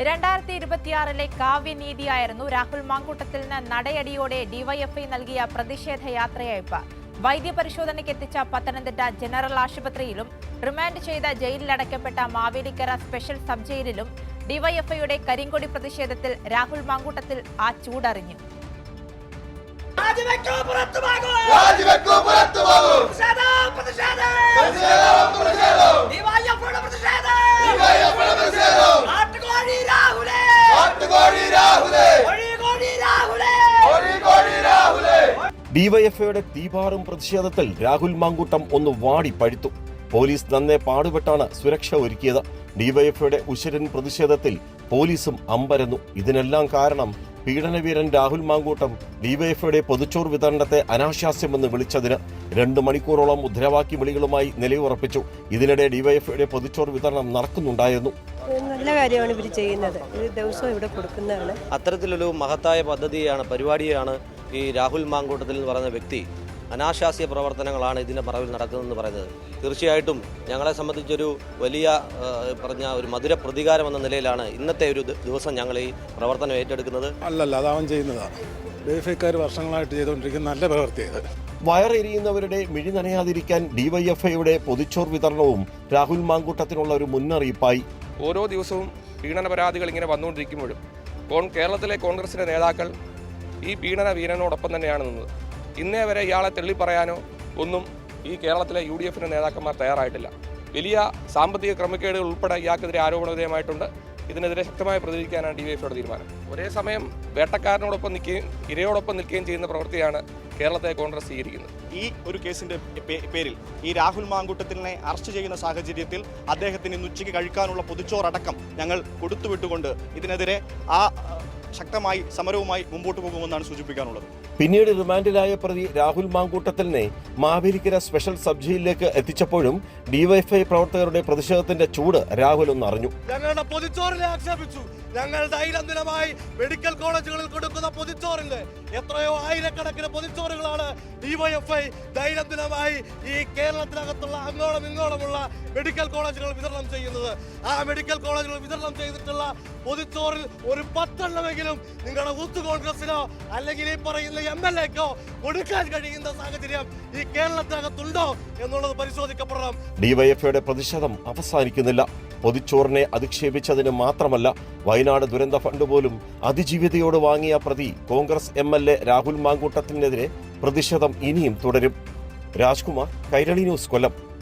2026 കാവ്യനീതിയായിരുന്നു Rahul മാങ്കൂട്ടത്തിന് നടയടിയോടെ DYFI നൽകിയ പ്രതിഷേധ യാത്രയയപ്പ്. വൈദ്യപരിശോധനയ്ക്ക് എത്തിച്ച പത്തനംതിട്ട ജനറൽ ആശുപത്രിയിലും റിമാൻഡ് ചെയ്ത ജയിലിലടക്കപ്പെട്ട മാവേലിക്കര സ്പെഷ്യൽ സബ് ജയിലിലും ഡിവൈഎഫ്ഐയുടെ കരിങ്കൊടി പ്രതിഷേധത്തിൽ രാഹുൽ മാങ്കൂട്ടത്തിൽ ആ ചൂടറിഞ്ഞു. ഡിവൈഎഫ്ഐയുടെ തീപാറും പ്രതിഷേധത്തിൽ രാഹുൽ മാങ്കൂട്ടം ഒന്ന് വാടി പഴുത്തു. പോലീസ് നന്നേ പാടുപെട്ടാണ് സുരക്ഷ ഒരുക്കിയത്. ഡിവൈഎഫ്ഐയുടെ ഉശിരൻ പ്രതിഷേധത്തിൽ പോലീസും അമ്പരന്നു. ഇതിനെല്ലാം കാരണം പീഡനവീരൻ രാഹുൽ മാങ്കൂട്ടം ഡിവൈഎഫ്ഐയുടെ പൊതുച്ചോർ വിതരണത്തെ അനാശാസ്യമെന്ന് വിളിച്ചതിന് 2 മണിക്കൂറോളം മുദ്രാവാക്യ വിളികളുമായി നിലയുറപ്പിച്ചു. ഇതിനിടെ ഡിവൈഎഫ്ഐയുടെ പൊതുച്ചോർ വിതരണം നടക്കുന്നുണ്ടായിരുന്നു. നല്ല കാര്യമാണ് ഇവർ ചെയ്യുന്നത്. ഒരു ദിവസം ഇവിടെ കൊടുക്കുന്നതാണ്. അത്തരത്തിലൊരു മഹത്തായ പദ്ധതിയാണ്, പരിപാടിയാണ് ഈ രാഹുൽ മാങ്കൂട്ടത്തിൽ എന്ന് പറയുന്ന വ്യക്തി അനാശാസ്യ പ്രവർത്തനങ്ങളാണ് ഇതിൻ്റെ പറവിൽ നടക്കുന്നതെന്ന് പറയുന്നത്. തീർച്ചയായിട്ടും ഞങ്ങളെ സംബന്ധിച്ചൊരു വലിയ ഒരു മധുര പ്രതികാരം എന്ന നിലയിലാണ് ഇന്നത്തെ ഒരു ദിവസം ഞങ്ങൾ ഈ പ്രവർത്തനം ഏറ്റെടുക്കുന്നത്. അല്ലല്ല, അതാവൻ ചെയ്യുന്നതാണ്. ഡിവൈഎഫ്ഐക്കാർ വർഷങ്ങളായിട്ട് ചെയ്തുകൊണ്ടിരിക്കുന്ന നല്ല പ്രവൃത്തിയത്. വയറെരിയുന്നവരുടെ മിഴി നനയാതിരിക്കാൻ ഡിവൈഎഫ്ഐയുടെ പൊതുച്ചോർ വിതരണവും രാഹുൽ മാങ്കൂട്ടത്തിനുള്ള ഒരു മുന്നറിയിപ്പായി. ഓരോ ദിവസവും പീഡന പരാതികൾ ഇങ്ങനെ വന്നുകൊണ്ടിരിക്കുമ്പോഴും കേരളത്തിലെ കോൺഗ്രസിന്റെ നേതാക്കൾ ഈ പീഡന വീരനോടൊപ്പം തന്നെയാണ് നിന്നത്. ഇന്നേ വരെ ഇയാളെ തള്ളിപ്പറയാനോ ഒന്നും ഈ കേരളത്തിലെ UDF നേതാക്കന്മാർ തയ്യാറായിട്ടില്ല. വലിയ സാമ്പത്തിക ക്രമക്കേടുകൾ ഉൾപ്പെടെ ഇയാൾക്കെതിരെ ആരോപണ വിധേയമായിട്ടുണ്ട്. ഇതിനെതിരെ ശക്തമായി പ്രതികരിക്കാനാണ് ഡിവൈഎഫ്ഐയുടെ തീരുമാനം. ഒരേ സമയം വേട്ടക്കാരനോടൊപ്പം നിൽക്കുകയും ഇരയോടൊപ്പം നിൽക്കുകയും ചെയ്യുന്ന പ്രവൃത്തിയാണ് കേരളത്തെ കോൺഗ്രസ് സ്വീകരിക്കുന്നത്. ഈ ഒരു കേസിന്റെ പേരിൽ ഈ രാഹുൽ മാങ്കൂട്ടത്തിനെ അറസ്റ്റ് ചെയ്യുന്ന സാഹചര്യത്തിൽ അദ്ദേഹത്തിന് ഇന്ന് ഉച്ചയ്ക്ക് കഴിക്കാനുള്ള പൊതുച്ചോറടക്കം ഞങ്ങൾ കൊടുത്തുവിട്ടുകൊണ്ട് ഇതിനെതിരെ ശക്തമായി സമരവുമായി മുമ്പോട്ട് പോകുമെന്നാണ് സൂചിപ്പിക്കാനുള്ളത്. പിന്നീട് റിമാൻഡിലായ പ്രതി രാഹുൽ മാങ്കൂട്ടത്തിനെ മാവേലിക്കര സ്പെഷ്യൽ സബ് ജയിലിലേക്ക് എത്തിച്ചപ്പോഴും ഡിവൈഎഫ്ഐ പ്രവർത്തകരുടെ പ്രതിഷേധത്തിന്റെ ചൂട് രാഹുൽ ഒന്ന് അറിഞ്ഞു. ഞങ്ങളുടെ പൊതിച്ചോറിനെ ആക്ഷേപിച്ചു. ഞങ്ങൾ ദൈനംദിനമായി മെഡിക്കൽ കോളേജുകളിൽ കൊടുക്കുന്ന പൊതിച്ചോറിൽ എത്രയോ ആയിരക്കണക്കിന് പൊതിച്ചോറുകളാണ് ഡിവൈഎഫ്ഐ ദൈനംദിനമായി ഈ കേരളത്തിനകത്തുള്ള അങ്ങോളം ഇങ്ങോളമുള്ള മെഡിക്കൽ കോളേജുകൾ വിതരണം ചെയ്യുന്നത്. ആ മെഡിക്കൽ കോളേജുകൾ വിതരണം ചെയ്തിട്ടുള്ള പൊതിച്ചോറിൽ ഒരു 10 എണ്ണമെങ്കിലും നിങ്ങളുടെ യൂത്ത് കോൺഗ്രസിനോ അല്ലെങ്കിൽ ഈ പറയുന്ന MLAക്കോ കൊടുക്കാൻ കഴിയുന്ന സാഹചര്യം ഈ കേരളത്തിനകത്തുണ്ടോ എന്നുള്ളത് പരിശോധിക്കപ്പെടണം. ഡിവൈഎഫ്ഐയുടെ പ്രതിഷേധം അവസാനിക്കുന്നില്ല. പൊതിച്ചോറിനെ അധിക്ഷേപിച്ചതിന് മാത്രമല്ല, വയനാട് ദുരന്ത ഫണ്ട് പോലും അതിജീവിതയോട് വാങ്ങിയ പ്രതി കോൺഗ്രസ് MLA രാഹുൽ മാങ്കൂട്ടത്തിനെതിരെ പ്രതിഷേധം ഇനിയും തുടരും. രാജ്കുമാർ, കൈരളി ന്യൂസ്, കൊല്ലം.